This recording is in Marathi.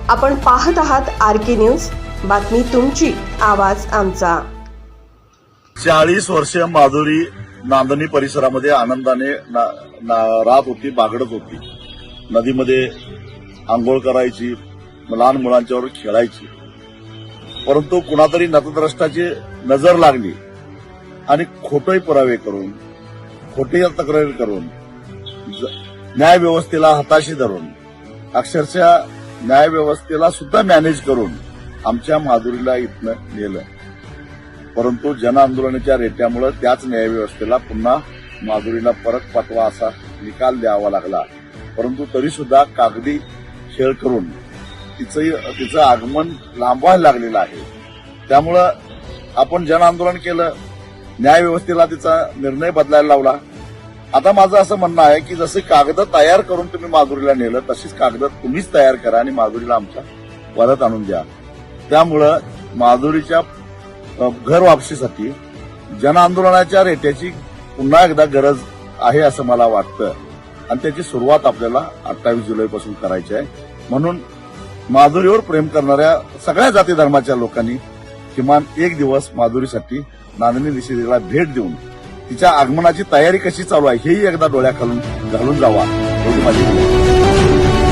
आपण पाहत आहात RK न्यूज, बातमी तुमची, आवाज आमचा। 40 वर्ष माधुरी नांदणी परिसरामध्ये आनंदाने राहत होती, बागडत होती। नदीमध्ये आंघोळ करायची, लहान मुलांच्यावर खेळायची। परंतु कुणातरी नतद्रष्टाची नजर लागली आणि खोटे पुरावे करून, खोटी तक्रारी करून, न्याय व्यवस्थेला हाताशी धरून, अक्षरशः न्याय व्यवस्थेला सुद्धा मॅनेज करून आमच्या माधुरीला इथनं नेलं। परंतु जन आंदोलनाच्या रेट्यामुळे त्याच न्याय व्यवस्थेला पुन्हा माधुरीला परत पाठवा असा निकाल द्यावा लागला। परंतु तरी सुद्धा कागदी खेळ करून तिचं आगमन लांबवायला लागलेलं आहे। त्यामुळं आपण जन आंदोलन केलं, न्याय व्यवस्थेला तिचा निर्णय बदलायला लावला। आता माझं असं म्हणणं आहे की जसे कागद तयार करून तुम्ही माधुरीला नेलं, तशीच कागद तुम्हीच तयार करा आणि माधुरीला आमच्या परत आणून द्या। त्यामुळं माधुरीच्या घर वापसीसाठी जन आंदोलनाच्या रेट्याची पुन्हा एकदा गरज आहे असं मला वाटतं आणि त्याची सुरुवात आपल्याला 28 जुलैपासून करायची आहे। म्हणून माधुरीवर प्रेम करणाऱ्या सगळ्या जाती धर्माच्या लोकांनी किमान एक दिवस माधुरीसाठी नांदणी दिशेला भेट देऊन तिच्या आगमनाची तयारी कशी चालू आहे हेही एकदा डोळ्याखालून घालून जावा एवढी माझी विनंती।